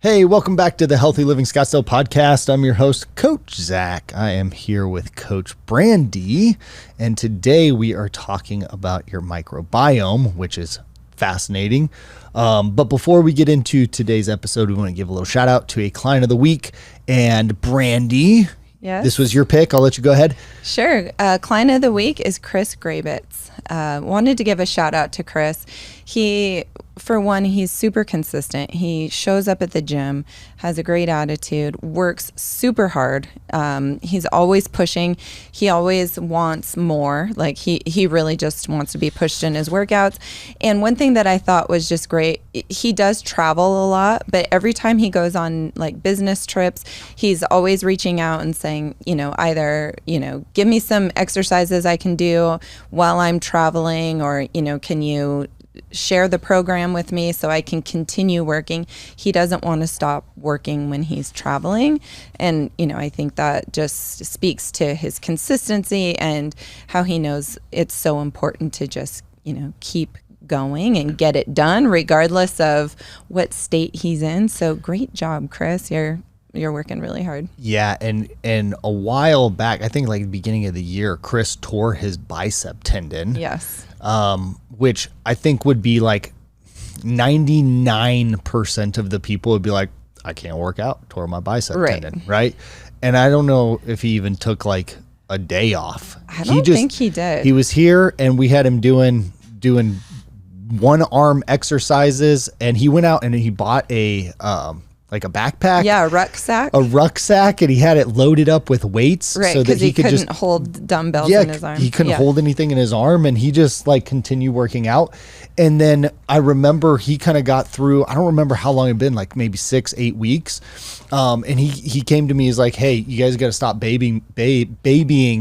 Hey, welcome back to the Healthy Living Scottsdale podcast. I'm your host, Coach Zach. I am here with Coach Brandy, and today we are talking about your microbiome, which is fascinating. But before we get into today's episode, we want to give a little shout out to a client of the week. And Brandy, yes, this was your pick. I'll let you go ahead. Sure. Client of the week is Chris Grabitz. Wanted to give a shout out to Chris. For one, he's super consistent. He shows up at the gym, has a great attitude, works super hard. He's always pushing. He always wants more. Like he really just wants to be pushed in his workouts. And one thing that I thought was just great, he does travel a lot, but every time he goes on like business trips, he's always reaching out and saying, either, give me some exercises I can do while I'm traveling, or, can you share the program with me so I can continue working. He doesn't want to stop working when he's traveling. And, I think that just speaks to his consistency and how he knows it's so important to just, keep going and get it done regardless of what state he's in. So great job, Chris. You're working really hard. Yeah, and a while back, I think like the beginning of the year, Chris tore his bicep tendon. Yes. Which I think would be like 99% of the people would be like, I can't work out, tore my bicep tendon, right? And I don't know if he even took like a day off. I don't think he did. He was here and we had him doing one arm exercises, and he went out and he bought a backpack. Yeah, a rucksack, and he had it loaded up with weights. Right, because he couldn't hold dumbbells in his arm. He couldn't hold anything in his arm, and he just like continued working out. And then I remember he kind of got through, I don't remember how long it had been, like maybe 6-8 weeks. And he came to me, he's like, hey, you guys got to stop babying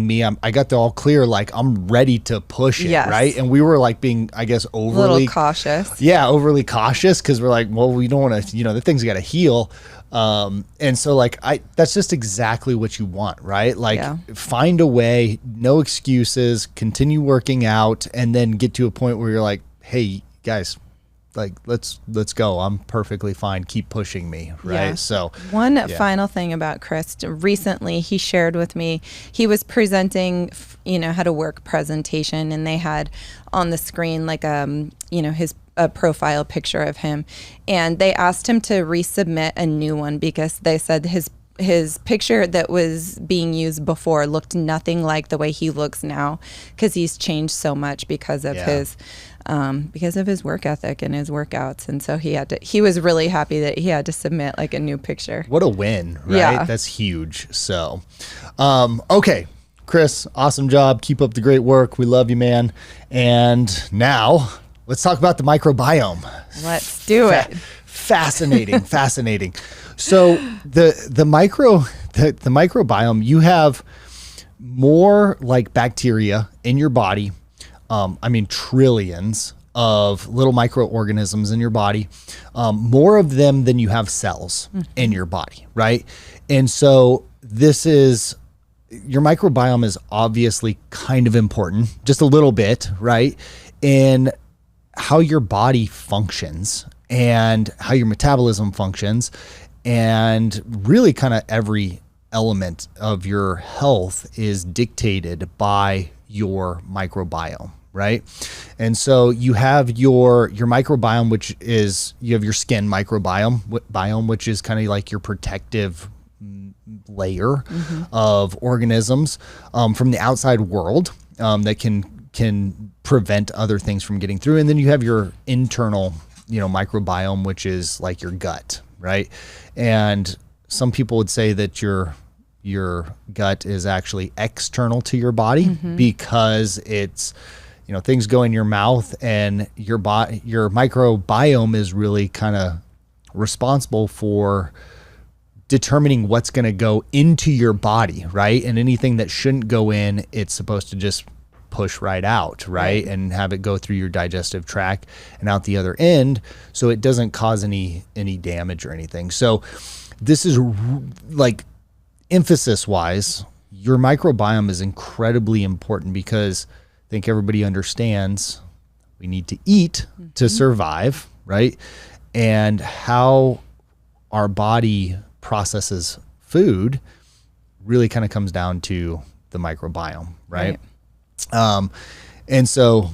me. I got the all clear, like I'm ready to push it, yes. right? And we were like being, I guess, overly little cautious. Yeah, overly cautious, because we're like, well, we don't want to, the thing's got to heal. And so like, that's just exactly what you want, right? Like find a way, no excuses, continue working out, and then get to a point where you're like, hey guys, like let's go. I'm perfectly fine. Keep pushing me. Right. Yeah. So one final thing about Chris, recently he shared with me, he was presenting, how to work presentation, and they had on the screen like, his a profile picture of him, and they asked him to resubmit a new one because they said his picture that was being used before looked nothing like the way he looks now, because he's changed so much because of his work ethic and his workouts. And so he was really happy that he had to submit like a new picture. What a win, right? Yeah. That's huge. So, okay, Chris, awesome job. Keep up the great work. We love you, man. And now let's talk about the microbiome. Let's do it. Fascinating. So the microbiome, you have more like bacteria in your body. Trillions of little microorganisms in your body, more of them than you have cells in your body, right? And so your microbiome is obviously kind of important, just a little bit, right? In how your body functions and how your metabolism functions, and really kind of every element of your health is dictated by your microbiome, right? And so you have your microbiome, which is, you have your skin microbiome, which is kind of like your protective layer of organisms from the outside world that can prevent other things from getting through. And then you have your internal, microbiome, which is like your gut, right? And some people would say that your gut is actually external to your body because it's, things go in your mouth, and your microbiome is really kind of responsible for determining what's going to go into your body, right? And anything that shouldn't go in, it's supposed to just push right out, right? And have it go through your digestive tract and out the other end, so it doesn't cause any damage or anything. So this is like, emphasis wise, your microbiome is incredibly important, because I think everybody understands we need to eat to survive, right? And how our body processes food really kind of comes down to the microbiome, right? And so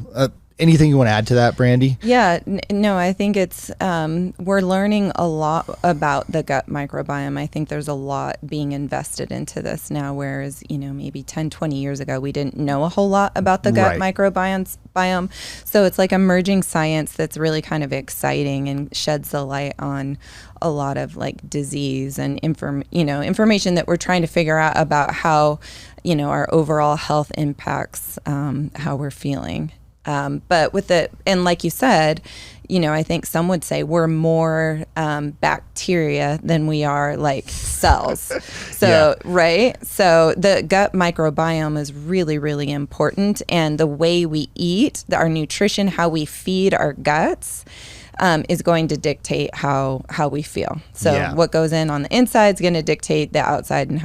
anything you want to add to that, Brandy? Yeah, no, I think it's, we're learning a lot about the gut microbiome. I think there's a lot being invested into this now, whereas, maybe 10, 20 years ago, we didn't know a whole lot about the gut microbiome. So it's like emerging science that's really kind of exciting and sheds the light on a lot of like disease and information that we're trying to figure out about how, our overall health impacts how we're feeling. But with and like you said, I think some would say we're more bacteria than we are like cells. So, right? So the gut microbiome is really, really important. And the way we eat, our nutrition, how we feed our guts, is going to dictate how we feel. So what goes in on the inside is going to dictate the outside and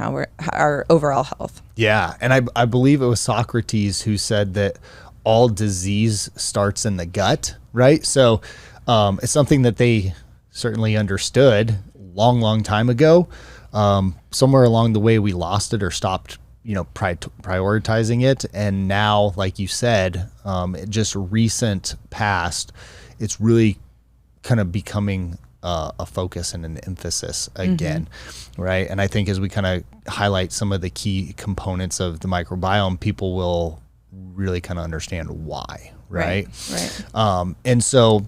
our overall health. Yeah. And I believe it was Socrates who said that all disease starts in the gut, right? So it's something that they certainly understood long time ago. Somewhere along the way, we lost it or stopped, prioritizing it. And now, like you said, just recent past, it's really kind of becoming a focus and an emphasis again, right? And I think as we kind of highlight some of the key components of the microbiome, people will really kind of understand why, right? And so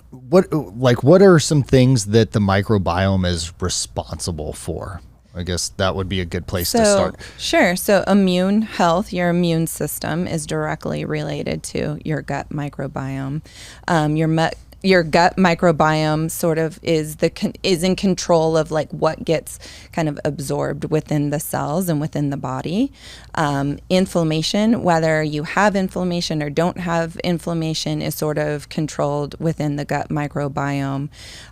what are some things that the microbiome is responsible for? I guess that would be a good place to start. Sure. So immune health, your immune system is directly related to your gut microbiome. Your gut microbiome sort of is in control of like what gets kind of absorbed within the cells and within the body. Inflammation, whether you have inflammation or don't have inflammation, is sort of controlled within the gut microbiome.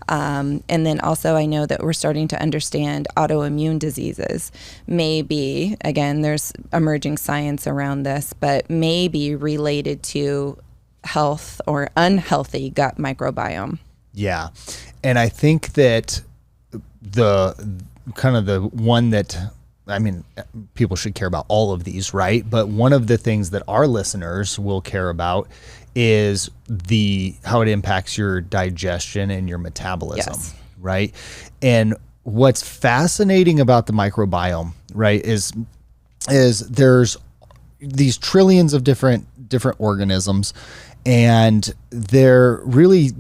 And then also I know that we're starting to understand autoimmune diseases. Maybe, again, there's emerging science around this, but may be related to health or unhealthy gut microbiome. Yeah. And I think that the one that, people should care about all of these, right? But one of the things that our listeners will care about is how it impacts your digestion and your metabolism, right? And what's fascinating about the microbiome, right, is there's these trillions of different organisms, and they're really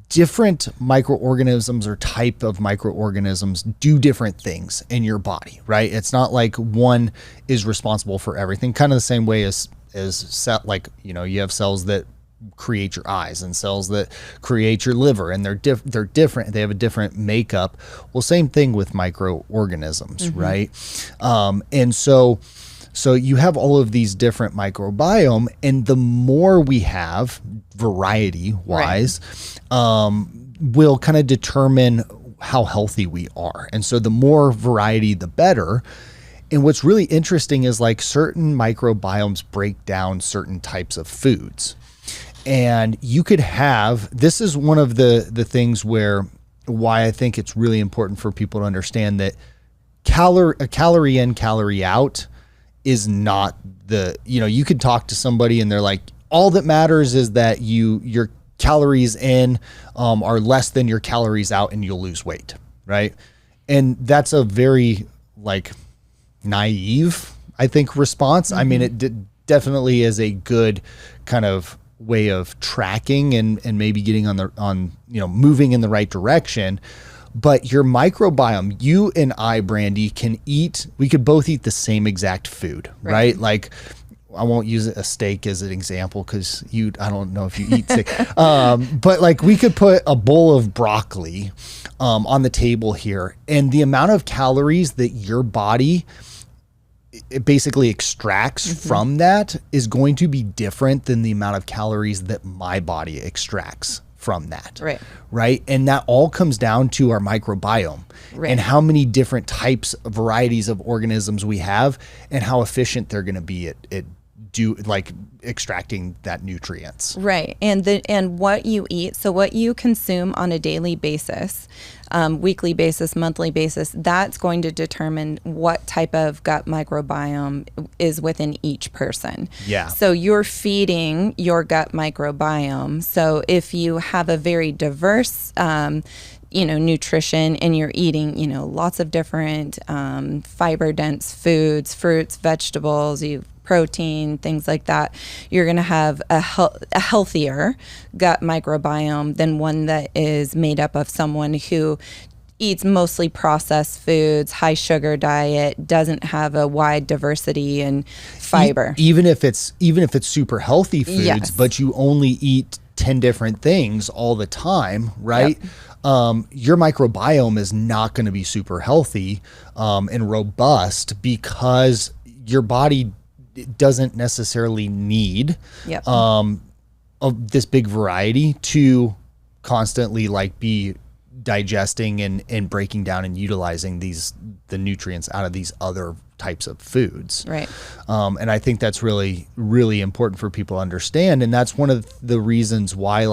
different microorganisms or type of microorganisms do different things in your body, right? It's not like one is responsible for everything. Kind of the same way as you have cells that create your eyes and cells that create your liver, and they're different. They have a different makeup. Well, same thing with microorganisms, right? And so you have all of these different microbiome, and the more we have variety-wise, will kind of determine how healthy we are. And so the more variety, the better. And what's really interesting is like certain microbiomes break down certain types of foods. And you could this is one of the things why I think it's really important for people to understand that a calorie in, calorie out is not you could talk to somebody and they're like, all that matters is that your calories in are less than your calories out and you'll lose weight, right? And that's a very naive, I think, response. I mean, it definitely is a good kind of way of tracking and maybe getting moving in the right direction. But your microbiome, you and I, Brandy, we could both eat the same exact food, right? Like, I won't use a steak as an example because I don't know if you eat steak. But like we could put a bowl of broccoli on the table here, and the amount of calories that your body it basically extracts from that is going to be different than the amount of calories that my body extracts from that. Right. And that all comes down to our microbiome and how many different types of varieties of organisms we have and how efficient they're going to be at extracting that nutrients. Right. And what you eat, so what you consume on a daily basis, weekly basis, monthly basis, that's going to determine what type of gut microbiome is within each person. Yeah. So you're feeding your gut microbiome. So if you have a very diverse nutrition, and you're eating, lots of different fiber dense foods, fruits, vegetables, protein, things like that, you're going to have a healthier gut microbiome than one that is made up of someone who eats mostly processed foods, high sugar diet, doesn't have a wide diversity in fiber. Even if it's super healthy foods, Yes. but you only eat 10 different things all the time, right? Yep. Your microbiome is not going to be super healthy and robust, because your body doesn't necessarily need Yep. of this big variety to constantly be digesting and breaking down and utilizing the nutrients out of these other types of foods. Right. And I think that's really, really important for people to understand. And that's one of the reasons why,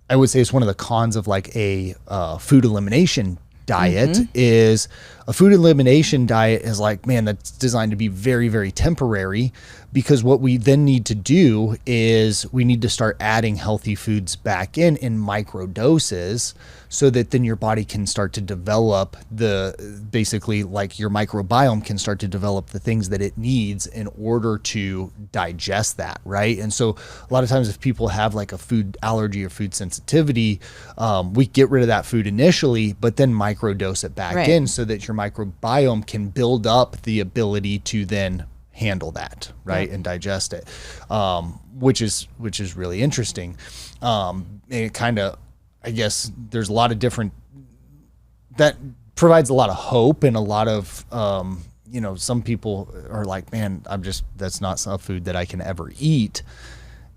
I would say it's one of the cons of a food elimination diet is a food elimination diet is that's designed to be very, very temporary, because what we then need to do is we need to start adding healthy foods back in micro doses, so that then your body can start to develop your microbiome can start to develop the things that it needs in order to digest that, right? And so a lot of times if people have a food allergy or food sensitivity, we get rid of that food initially, but then microdose it back Right. in, so that your microbiome can build up the ability to then handle that, right? Yeah. And digest it, which is really interesting. And it kind of, I guess there's a lot of different, that provides a lot of hope, and a lot of, some people are like, man, that's not a food that I can ever eat.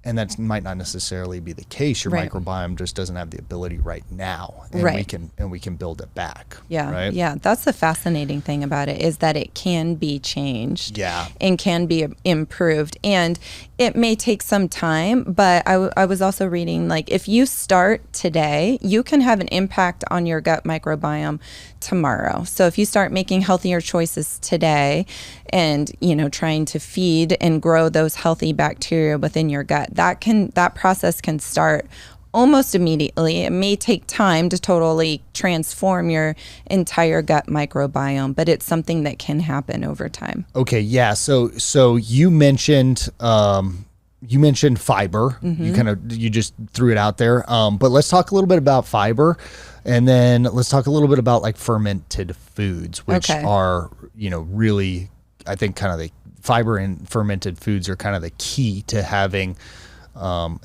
And that might not necessarily be the case. Your Right. microbiome just doesn't have the ability right now, and Right. we can build it back. Yeah. Right? Yeah. That's the fascinating thing about it, is that it can be changed. Yeah. And can be improved. And it may take some time, but I was also reading, if you start today, you can have an impact on your gut microbiome tomorrow. So if you start making healthier choices today, and trying to feed and grow those healthy bacteria within your gut, that process can start almost immediately. It may take time to totally transform your entire gut microbiome, but it's something that can happen over time. Okay. Yeah. So you mentioned fiber. You just threw it out there. But let's talk a little bit about fiber, and then let's talk a little bit about fermented foods, which Okay. are, really, I think kind of the fiber and fermented foods are kind of the key to having,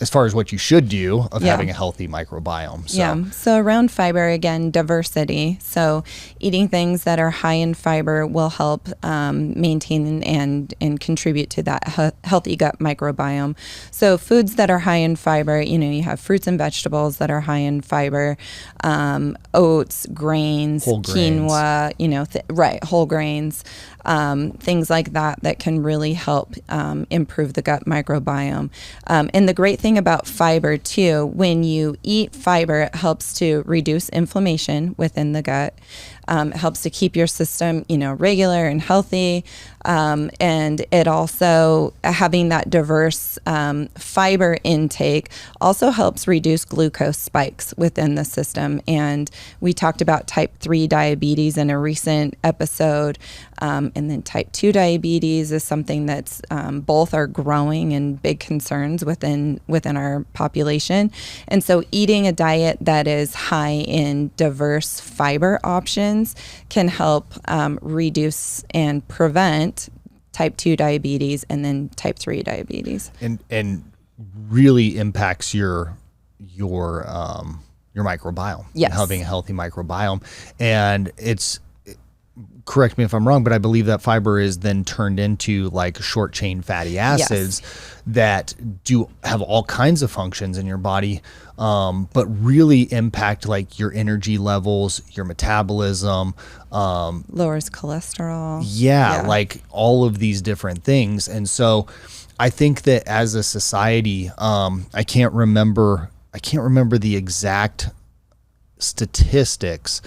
as far as what you should do of Yeah. having a healthy microbiome. So. Yeah. So around fiber, again, diversity. So eating things that are high in fiber will help maintain and contribute to that healthy gut microbiome. So foods that are high in fiber, you have fruits and vegetables that are high in fiber, oats, grains, Whole grains. quinoa, whole grains, things like that can really help improve the gut microbiome. And the great thing about fiber too, when you eat fiber, it helps to reduce inflammation within the gut. It helps to keep your system, regular and healthy. And it also, having that diverse fiber intake also helps reduce glucose spikes within the system. And we talked about type 3 diabetes in a recent episode. And then type 2 diabetes is something that's both are growing and big concerns within our population. And so eating a diet that is high in diverse fiber options can help reduce and prevent type 2 diabetes and then type 3 diabetes. And really impacts your microbiome. Yes. Having a healthy microbiome. And correct me if I'm wrong, but I believe that fiber is then turned into short chain fatty acids that do have all kinds of functions in your body, but really impact your energy levels, your metabolism, Lowers cholesterol. all of these different things. And so I think that as a society, I can't remember the exact statistics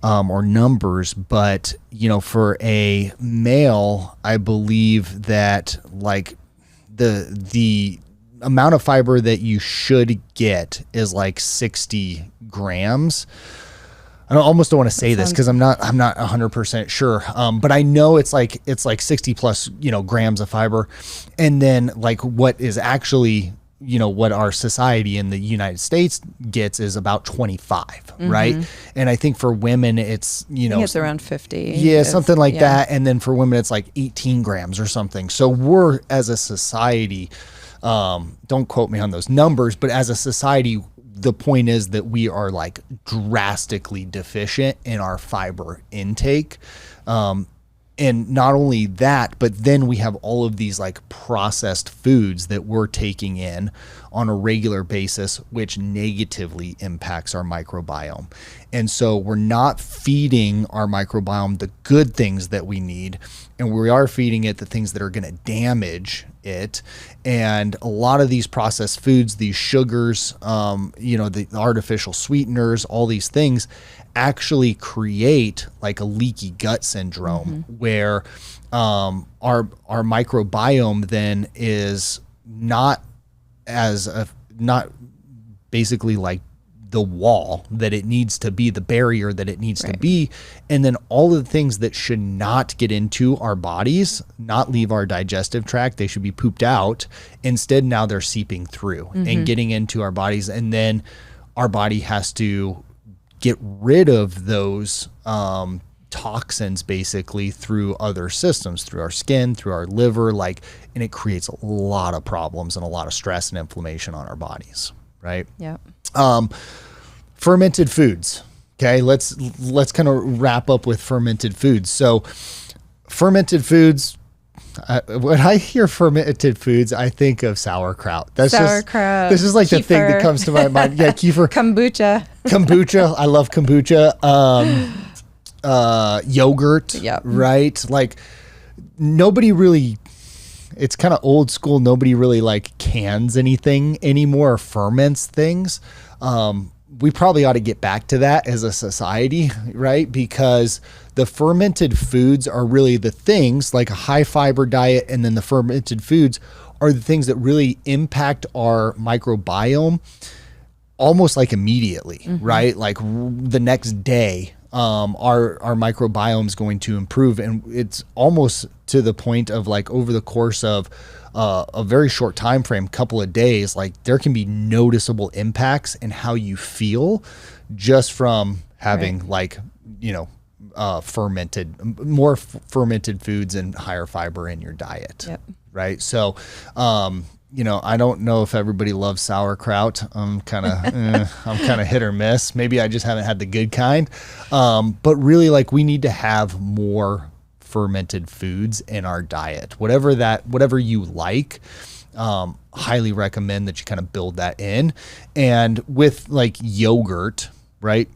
or numbers, but for a male, I believe that like the amount of fiber that you should get is like 60 grams. I almost don't want to say this because I'm not 100% sure. But I know it's like 60 plus, grams of fiber. And then like what is actually, what our society in the United States gets is about 25, right? And I think for women, it's, I think it's around 50. Yeah, something like that. And then for women, it's like 18 grams or something. So we're, as a society, don't quote me on those numbers, but as a society, the point is that we are like drastically deficient in our fiber intake. And not only that, but then we have all of these like processed foods that we're taking in on a regular basis, which negatively impacts our microbiome. And so we're not feeding our microbiome the good things that we need, and we are feeding it the things that are going to damage it. And a lot of these processed foods, these sugars, the artificial sweeteners, all these things actually create like a leaky gut syndrome where our microbiome then is not basically like the wall that it needs to be, the barrier that it needs to be. And then all of the things that should not get into our bodies, not leave our digestive tract, they should be pooped out. Instead, now they're seeping through and getting into our bodies. And then our body has to get rid of those toxins basically through other systems, through our skin, through our liver, and it creates a lot of problems and a lot of stress and inflammation on our bodies, right? Yeah. Fermented foods. Okay, let's kind of wrap up with fermented foods. So fermented foods, when I hear fermented foods, I think of sauerkraut. Sauerkraut. This is like kefir. The thing that comes to my mind. Yeah, kefir. Kombucha. I love kombucha. Yogurt. Yep. Right? Like nobody really, it's kind of old school. Nobody really like cans anything anymore or ferments things. We probably ought to get back to that as a society, right? Because the fermented foods are really the things like a high fiber diet, and then the fermented foods are the things that really impact our microbiome almost like immediately, right? Like the next day, our microbiome is going to improve, and it's almost to the point of like over the course of a very short time frame, couple of days, like there can be noticeable impacts in how you feel just from having more fermented foods and higher fiber in your diet. Yep. Right. So, I don't know if everybody loves sauerkraut. I'm kind of hit or miss. Maybe I just haven't had the good kind. But really, like, we need to have more fermented foods in our diet. Whatever you like, highly recommend that you kind of build that in. And with like yogurt, right?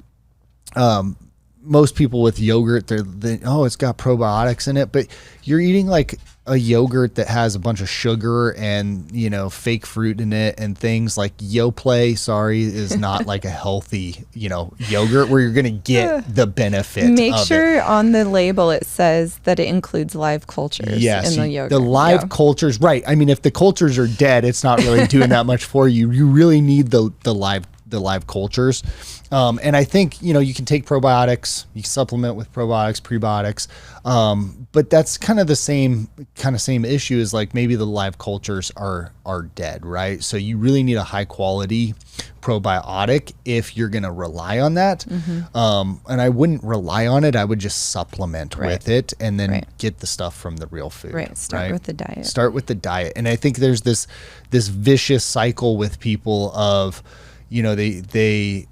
Most people with yogurt, it's got probiotics in it, but you're eating like a yogurt that has a bunch of sugar and, fake fruit in it and things like Yoplait, is not like a healthy, yogurt where you're going to get the benefit. Make sure on the label it says that it includes live cultures in the yogurt. The live cultures, right. I mean, if the cultures are dead, it's not really doing that much for you. You really need the live cultures. And I think, you can take probiotics, you can supplement with probiotics, prebiotics. But that's kind of the same issue as like maybe the live cultures are dead, right? So you really need a high quality probiotic if you're going to rely on that. And I wouldn't rely on it. I would just supplement with it and then get the stuff from the real food. Right. Start with the diet. And I think there's this vicious cycle with people of, they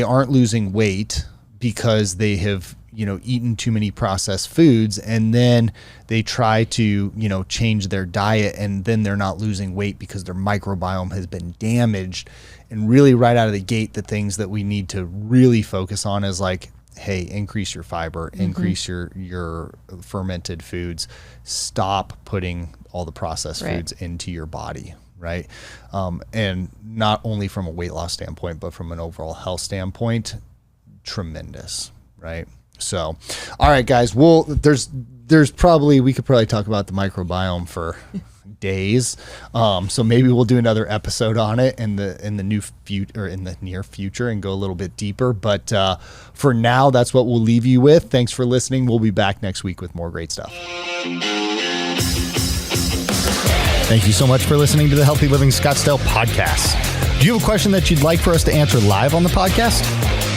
aren't losing weight because they have, eaten too many processed foods, and then they try to, change their diet, and then they're not losing weight because their microbiome has been damaged. And really right out of the gate, the things that we need to really focus on is like hey, increase your fiber, increase your fermented foods, stop putting all the processed foods into your body, right? And not only from a weight loss standpoint, but from an overall health standpoint, tremendous, right? So, all right, guys, we could probably talk about the microbiome for days. So maybe we'll do another episode on it in the near future and go a little bit deeper. But for now, that's what we'll leave you with. Thanks for listening. We'll be back next week with more great stuff. Thank you so much for listening to the Healthy Living Scottsdale podcast. Do you have a question that you'd like for us to answer live on the podcast?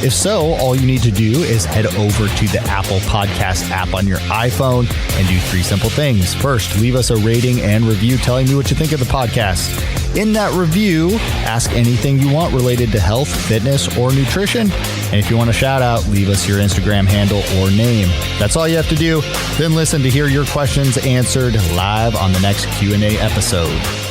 If so, all you need to do is head over to the Apple Podcast app on your iPhone and do 3 simple things. First, leave us a rating and review telling me what you think of the podcast. In that review, ask anything you want related to health, fitness, or nutrition. And if you want a shout out, leave us your Instagram handle or name. That's all you have to do. Then listen to hear your questions answered live on the next Q&A episode.